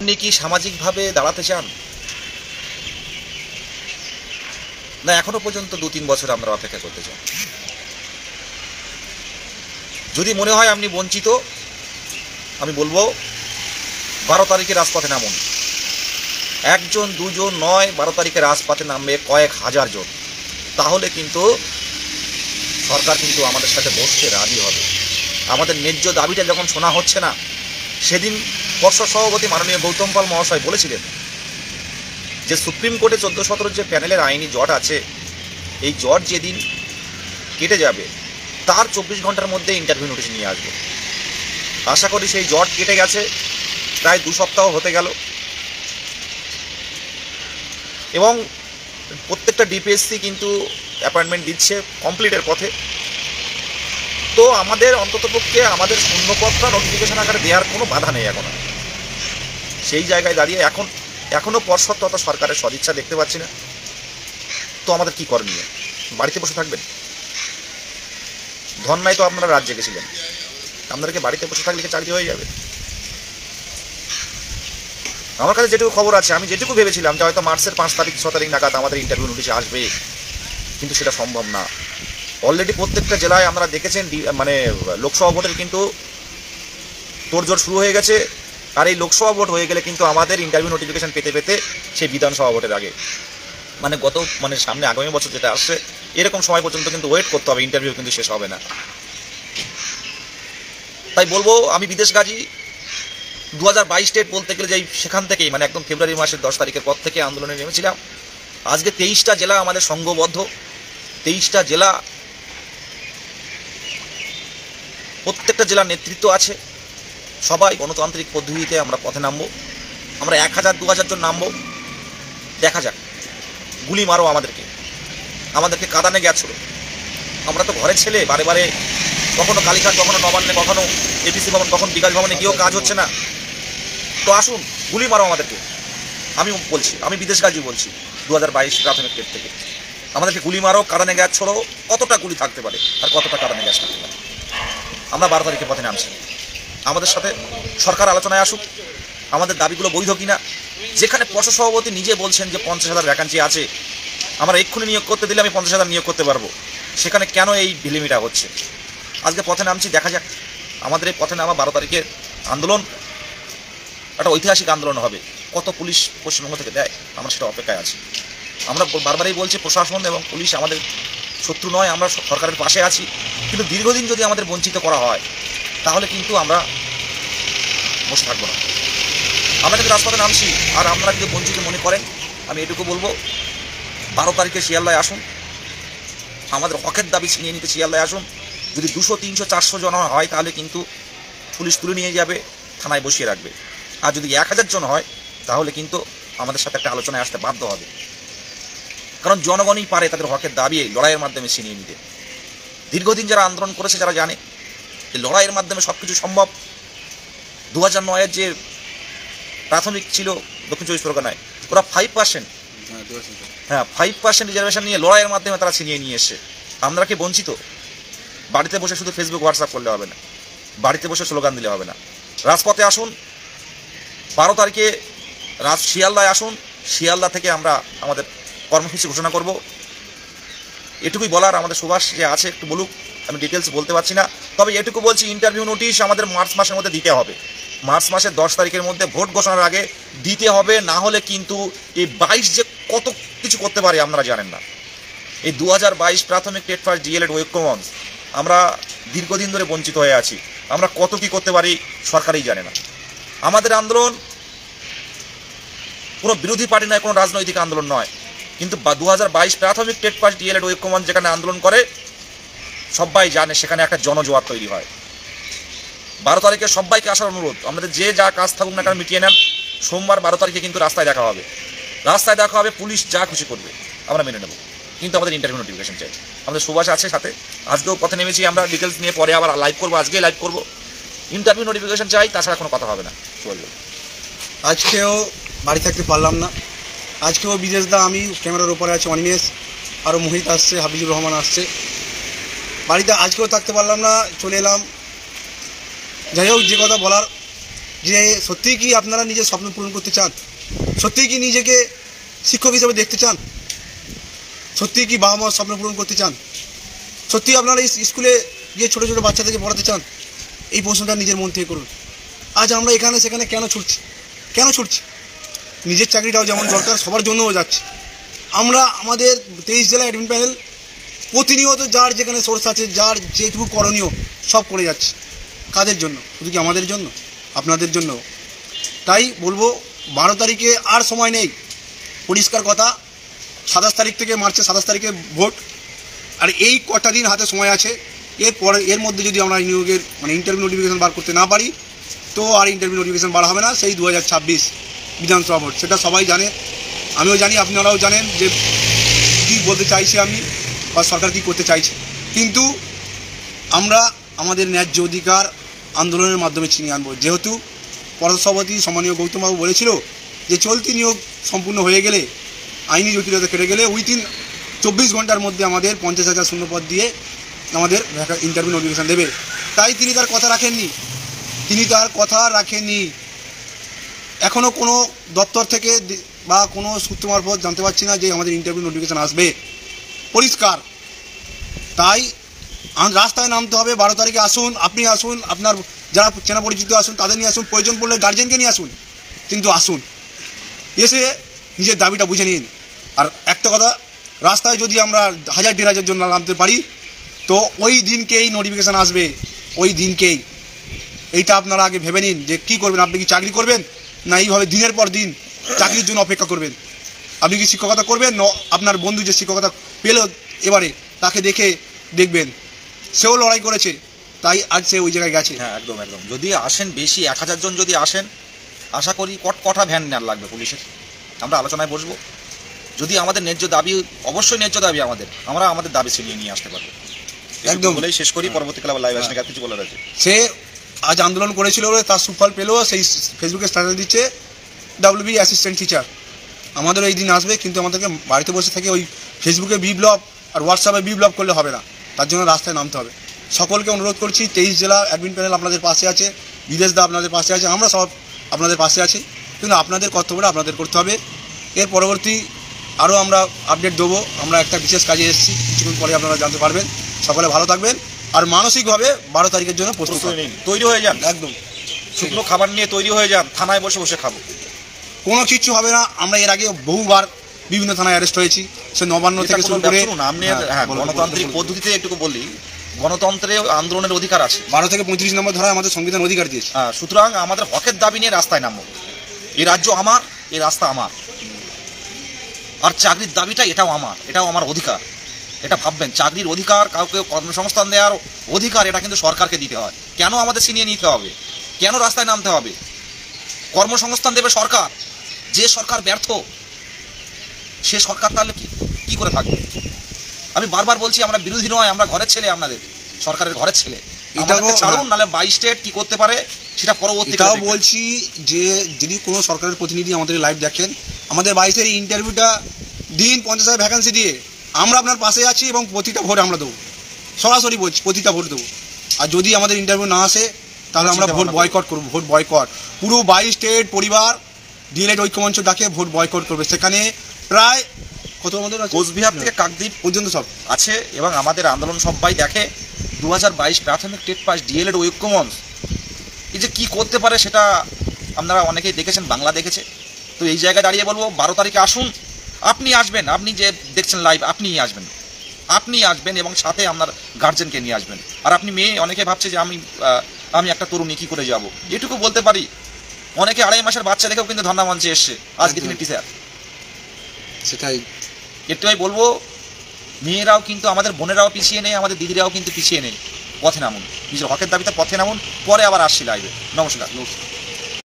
আপনি কি সামাজিকভাবে দাঁড়াতে চান? না এখনো পর্যন্ত 2-3 বছর আমরা অপেক্ষা করতে চাই? যদি মনে হয় আপনি বঞ্চিত, আমি বলবো 12 তারিখে রাজপথে নামুন। একজন দুজন নয়, 12 তারিখে রাজপথে নামবে কয়েক হাজার জন। তাহলে কিন্তু সরকার কিন্তু আমাদের সাথে বসতে রাজি হবে। আমাদের ন্যায্য দাবিটা যখন শোনা হচ্ছে না, সেদিন পর্ষদ সভাপতি মাননীয় গৌতম পাল মহাশয় বলেছিলেন যে সুপ্রিম কোর্টে 14-17 যে প্যানেলের আইনি জট আছে, এই জট যেদিন কেটে যাবে তার 24 ঘন্টার মধ্যে ইন্টারভিউ নোটিশ নিয়ে আসবে। আশা করি সেই জট কেটে গেছে, প্রায় 2 সপ্তাহ হতে গেল এবং প্রত্যেকটা ডিপিএসসি কিন্তু অ্যাপয়েন্টমেন্ট দিচ্ছে কমপ্লিটের পথে। তো আমাদের অন্ততপক্ষে আমাদের শূন্যপদটা নোটিফিকেশন আকারে দেওয়ার কোনো বাধা নেই এখন। সেই জায়গায় দাঁড়িয়ে এখনও পর্ষদ তথা সরকারের সদিচ্ছা দেখতে পাচ্ছি না। তো আমাদের কি করণীয়? বাড়িতে বসে থাকবেন? ধর্নায় তো আপনারা রাজ্যে গেছিলেন, আপনাদেরকে বাড়িতে বসে থাকলে কি চাকরি হয়ে যাবে? আমার কাছে যেটুকু খবর আছে, আমি যেটুকু ভেবেছিলাম যে হয়তো মার্চের 5 তারিখ 6 তারিখ নাগাদ আমাদের ইন্টারভিউ নোটিশ আসবে, কিন্তু সেটা সম্ভব না। অলরেডি প্রত্যেকটা জেলায় আমরা দেখেছেন মানে লোকসভা ভোটের কিন্তু তোড়জোড় শুরু হয়ে গেছে। আর এই লোকসভা ভোট হয়ে গেলে কিন্তু আমাদের ইন্টারভিউ নোটিফিকেশন পেতে পেতে সেই বিধানসভা ভোটের আগে মানে সামনে আগামী বছর যেটা আসছে এরকম সময় পর্যন্ত কিন্তু ওয়েট করতে হবে, ইন্টারভিউ কিন্তু শেষ হবে না। তাই বলবো, আমি বিদেশগাজী 2022 ডেট বলতে গেলে যে সেখান থেকেই মানে একদম ফেব্রুয়ারি মাসের 10 তারিখের পর থেকে আন্দোলনে নেমেছিলাম। আজকে 23টা জেলা আমাদের সংঘবদ্ধ, 23টা জেলা, প্রত্যেকটা জেলার নেতৃত্ব আছে। সবাই গণতান্ত্রিক পদ্ধতিতে আমরা পথে নামবো। আমরা 1000-2000 জন নামবো, দেখা যাক। গুলি মারো আমাদেরকে কাঁদানে গেছিল। আমরা তো ঘরের ছেলে, বারে বারে কখনো কালীঘাট, কখনো নবান্নে, কখনো এপিসি ভবন, কখনো বিকাশ ভবনে গিয়েও কাজ হচ্ছে না। তো আসুন, গুলি মারো আমাদেরকে। আমি বলছি, আমি বিদেশগাজী বলছি 2022 প্রাথমিক ডেট থেকে আমাদেরকে গুলি মারো, কাঁদানে গ্যাস ছোড়ো। কতটা গুলি থাকতে পারে আর কতটা কাঁদানে গ্যাস থাকতে পারে? আমরা 12 তারিখে পথে নামছি। আমাদের সাথে সরকার আলোচনায় আসুক, আমাদের দাবিগুলো বৈধ কিনা। যেখানে পর্ষদ সভাপতি নিজে বলছেন যে 50,000 ভ্যাকান্সি আছে, আমরা এক্ষুনি নিয়োগ করতে দিলে আমি 50,000 নিয়োগ করতে পারবো, সেখানে কেন এই ঢিলিমিটা হচ্ছে? আজকে পথে নামছি, দেখা যাক। আমাদের এই পথে নামা 12 তারিখের আন্দোলন একটা ঐতিহাসিক আন্দোলন হবে। কত পুলিশ পশ্চিমবঙ্গ থেকে দেয় আমরা সেটা অপেক্ষায় আছি। আমরা বারবারই বলছি প্রশাসন এবং পুলিশ আমাদের শত্রু নয়, আমরা সরকারের পাশে আছি। কিন্তু দীর্ঘদিন যদি আমাদের বঞ্চিত করা হয় তাহলে কিন্তু আমরা বসে থাকবো না। আমরা কিন্তু রাজপথে নামছি, আর আপনারা যদি বঞ্চিত মনে করেন, আমি এটুকু বলবো 12 তারিখে শিয়ালদায় আসুন, আমাদের হকের দাবি ছিনিয়ে নিতে শিয়ালদায় আসুন। যদি 200, 300, 400 জন হয় তাহলে কিন্তু পুলিশ তুলে নিয়ে যাবে, থানায় বসিয়ে রাখবে। আর যদি 1000 জন হয় তাহলে কিন্তু আমাদের সাথে একটা আলোচনায় আসতে বাধ্য হবে। কারণ জনগণই পারে তাদের হকের দাবি এই লড়াইয়ের মাধ্যমে ছিনিয়ে নিতে। দীর্ঘদিন যারা আন্দোলন করেছে যারা জানে যে লড়াইয়ের মাধ্যমে সব কিছু সম্ভব। 2009-এর যে প্রাথমিক ছিল দক্ষিণ 24 পরগনায়, ওরা 5%, 5% রিজার্ভেশন নিয়ে লড়াইয়ের মাধ্যমে তারা ছিনিয়ে নিয়ে এসে। আমরা কি বঞ্চিত? বাড়িতে বসে শুধু ফেসবুক হোয়াটসঅ্যাপ করলে হবে না, বাড়িতে বসে স্লোগান দিলে হবে না। রাজপথে আসুন, 12 তারিখে শিয়ালদায় আসুন। শিয়ালদা থেকে আমরা আমাদের কর্মসূচি ঘোষণা করব। এটুকুই বলার। আমাদের সুভাষ যে আছে একটু বলুক, আমি ডিটেলস বলতে পারছি না। তবে এটুকু বলছি, ইন্টারভিউ নোটিশ আমাদের মার্চ মাসের মধ্যে দিতে হবে। মার্চ মাসের 10 তারিখের মধ্যে ভোট ঘোষণার আগে দিতে হবে, না হলে কিন্তু এই 22 যে কত কিছু করতে পারে আপনারা জানেন না। এই 2022 প্রাথমিক টেট ফার্স্ট ডিএলএড ঐক্যমঞ্চ আমরা দীর্ঘদিন ধরে বঞ্চিত হয়ে আছি। আমরা কত কি করতে পারি সরকারই জানে না। আমাদের আন্দোলন কোনো বিরোধী পার্টি নয়, কোনো রাজনৈতিক আন্দোলন নয়। কিন্তু 2022 প্রাথমিক টেট পাস ডিএলএড ঐক্যমঞ্চ যেখানে আন্দোলন করে সবাই জানে সেখানে একটা জনজোয়ার তৈরি হয়। 12 তারিখে সবাইকে আসার অনুরোধ। আমাদের যে যা কাজ থাকুক না কেন মিটিয়ে নেন। সোমবার 12 তারিখে কিন্তু রাস্তায় দেখা হবে, পুলিশ যা খুশি করবে আমরা মেনে নেব, কিন্তু আমাদের ইন্টারভিউ নোটিফিকেশন চাই। আমাদের সুভাষ আছে সাথে, আজকেও পথে নেমেছি আমরা। ডিটেলস নিয়ে পরে আবার লাইভ করবো, আজকেই লাইভ করবো। ইন্টারভিউ নোটিফিকেশন চাই, তাছাড়া কোনো কথা হবে না। আজকেও বাড়ি থাকতে পারলাম না। আজকেও বিদেশদা, আমি ক্যামেরার উপরে আছে অনিমেষ, আরও মোহিত আসছে, হাবিজুর রহমান আসছে। বাড়িতে আজকেও থাকতে পারলাম না, চলে এলাম। যাই হোক, যে কথা বলার, যে সত্যিই কি আপনারা নিজের স্বপ্ন পূরণ করতে চান? সত্যিই কি নিজেকে শিক্ষক হিসেবে দেখতে চান? সত্যিই কি বাবা মার স্বপ্ন পূরণ করতে চান? সত্যি আপনারা এই স্কুলে গিয়ে ছোটো ছোটো বাচ্চাদেরকে পড়াতে চান? এই প্রশ্নটা নিজের মন থেকে করুন। আজ আমরা এখানে সেখানে কেন ছুটছি? নিজের চাকরিটাও যেমন দরকার, সবার জন্যও যাচ্ছে। আমরা আমাদের 23 জেলা অ্যাডমিন প্যানেল প্রতিনিয়ত যার যেখানে সোর্স আছে, যার যেটুকু করণীয় সব করে যাচ্ছে। কাদের জন্য? শুধু কি আমাদের জন্য? আপনাদের জন্য। তাই বলবো 12 তারিখে আর সময় নেই। পরিষ্কার কথা, 27 তারিখ থেকে মার্চের 27 তারিখে ভোট। আর এই কটা দিন হাতে সময় আছে। এর মধ্যে যদি আমরা নিয়োগের ইন্টারভিউ নোটিফিকেশন বার করতে না পারি, তো আর ইন্টারভিউ নোটিফিকেশন বার হবে না। সেই 2026 বিধানসভা ভোট, সেটা সবাই জানে, আমিও জানি, আপনারাও জানেন যে কী বলতে চাইছি আমি, বা সরকার কী করতে চাইছে। কিন্তু আমরা আমাদের ন্যায্য অধিকার আন্দোলনের মাধ্যমে ছিনিয়ে আনবো। যেহেতু পরসভাপতি সম্মানীয় গৌতমবাবু বলেছিল যে চলতি নিয়োগ সম্পূর্ণ হয়ে গেলে, আইনি জটিলতা কেটে গেলে উইথিন 24 ঘন্টার মধ্যে আমাদের 50,000 শূন্যপদ দিয়ে আমাদের ইন্টারভিউ নোটিফিকেশান দেবে। তাই তিনি তার কথা রাখেননি। এখনও কোনো দপ্তর থেকে বা কোনো সূত্র মারফত জানতে পারছি না যে আমাদের ইন্টারভিউ নোটিফিকেশান আসবে। পরিষ্কার। তাই রাস্তায় নামতে হবে। 12 তারিখে আসুন, আপনি আসুন, আপনার যারা চেনা পরিচিত আসুন, তাদের নিয়ে আসুন, প্রয়োজন পড়লে গার্জেনকে নিয়ে আসুন, কিন্তু আসুন, এসে নিজের দাবিটা বুঝে নিন। আর একটা কথা, রাস্তায় যদি আমরা 1000-1500 জন নামতে পারি, তো ওই দিনকেই নোটিফিকেশান আসবে, ওই দিনকেই। এইটা আপনারা আগে ভেবে নিন যে কী করবেন। আপনি কি চাকরি করবেন, না এইভাবে দিনের পর দিন চাকরির জন্য অপেক্ষা করবেন? আপনি কি শিক্ষকতা করবেন, না আপনার বন্ধু যে শিক্ষকতা পেল এবারে তাকে দেখবেন সেও লড়াই করেছে, তাই আজ সে ওই জায়গায় গেছে। হ্যাঁ, একদম। যদি আসেন বেশি, 1000 জন যদি আসেন, আশা করি কটা ভ্যান নেওয়ার লাগবে পুলিশের। আমরা আলোচনায় বসবো। যদি আমাদের ন্যায্য দাবি, অবশ্যই ন্যায্য দাবি আমরা আমাদের দাবি ছিনিয়ে নিয়ে আসতে পারবো। একদম বলেই শেষ করি। পরবর্তীকালে আবার লাইভ আসেন, কিছু বলার আছে। সে আজ আন্দোলন করেছিল বলে তার সুফল পেল। সেই ফেসবুকে স্ট্যাটাস দিচ্ছে WB অ্যাসিস্ট্যান্ট টিচার। আমাদের এই দিন আসবে, কিন্তু আমাদেরকে বাড়িতে বসে থেকে ওই ফেসবুকে বিপ্লব আর হোয়াটসঅ্যাপে বিপ্লব করলে হবে না। তার জন্য রাস্তায় নামতে হবে। সকলকে অনুরোধ করছি, 23 জেলা অ্যাডমিন প্যানেল আপনাদের পাশে আছে, বিদেশদা আপনাদের পাশে আছে, আমরা সব আপনাদের পাশে আছি। কিন্তু আপনাদের কর্তব্যটা আপনাদের করতে হবে। এর পরবর্তী আরও আমরা আপডেট দেবো। আমরা একটা বিশেষ কাজে এসেছি, কিছুক্ষণ পরে আপনারা জানতে পারবেন। সকলে ভালো থাকবেন আর মানসিকভাবে 12 তারিখের জন্য প্রস্তুত নিন, তৈরি হয়ে যান। একদম শুকনো খাবার নিয়ে তৈরি হয়ে যান, থানায় বসে বসে খাবো। কোনো কিছু হবে না। আমরা এর আগে বহুবার বিভিন্ন থানায় অ্যারেস্ট হয়েছি, সে নবান্ন থেকে শুরু করে। গণতান্ত্রিক পদ্ধতিতে একটু বলি, গণতন্ত্রে আন্দোলনের অধিকার আছে। 12 থেকে 35 নম্বর ধারায় আমাদের সংবিধান অধিকার দিয়েছে। সুতরাং আমাদের হকের দাবি নিয়ে রাস্তায় নামবো। এই রাজ্য আমার, এই রাস্তা আমার, আর চাকরির দাবিটা এটাও আমার অধিকার। এটা ভাববেন, চাকরির অধিকার, কাউকে কর্মসংস্থান দেওয়ার অধিকার, এটা কিন্তু সরকারকে দিতে হয়। কেন আমাদের ছিনিয়ে নিতে হবে? কেন রাস্তায় নামতে হবে? কর্মসংস্থান দেবে সরকার। যে সরকার ব্যর্থ, সে সরকার তাহলে কি করে থাকবে? আমি বারবার বলছি, আমরা বিরোধী নয়, আমরা ঘরের ছেলে, আপনাদের সরকারের ঘরের ছেলে। ছাড়ুন, নাহলে 22 স্টেট কি করতে পারে সেটা পরবর্তী। এটাও বলছি যে যদি কোনো সরকারের প্রতিনিধি আমাদের লাইভ দেখেন, আমাদের 22-এর ইন্টারভিউটা দিন, 50,000 ভ্যাকেন্সি দিয়ে আমরা আপনার পাশে আছি, এবং প্রতিটা ভোট আমরা দেবো। সরাসরি বলছি, প্রতিটা ভোট দেবো। আর যদি আমাদের ইন্টারভিউ না আসে, তাহলে আমরা ভোট বয়কট করবো। ভোট বয়কট পুরো 22 স্টেট পরিবার ডিএলএড ঐক্যমঞ্চ ডাকে ভোট বয়কট করবে। সেখানে প্রায় কত আমাদের কোচবিহার থেকে কাকদ্বীপ পর্যন্ত সব আছে, এবং আমাদের আন্দোলন সবাই দেখে। 2022 প্রাথমিক টেট পাস ডিএলএড ঐক্যমঞ্চ এই যে কী করতে পারে সেটা আপনারা অনেকেই দেখেছেন, বাংলা দেখেছে। তো এই জায়গায় দাঁড়িয়ে বলবো, 12 তারিখে আসুন। আপনি আসবেন, আপনি যে দেখছেন লাইভ, আপনিই আসবেন এবং সাথে আপনার গার্জেনকে নিয়ে আসবেন। আর আপনি মেয়ে, অনেকে ভাবছে যে আমি একটা তরুণী কী করে যাব। এটুকু বলতে পারি, অনেকে 2.5 মাসের বাচ্চা দেখেও কিন্তু ধর্ণা মঞ্চে এসছে, আজকে তিনি টিচার। সেটাই একটুই বলবো, মেয়েরাও কিন্তু, আমাদের বোনেরাও পিছিয়ে নেই, আমাদের দিদিরাও কিন্তু পিছিয়ে নেই। পথে নামুন, নিজের হকের দাবিতে পথে নামুন। পরে আবার আসছি লাইভে। নমস্কার।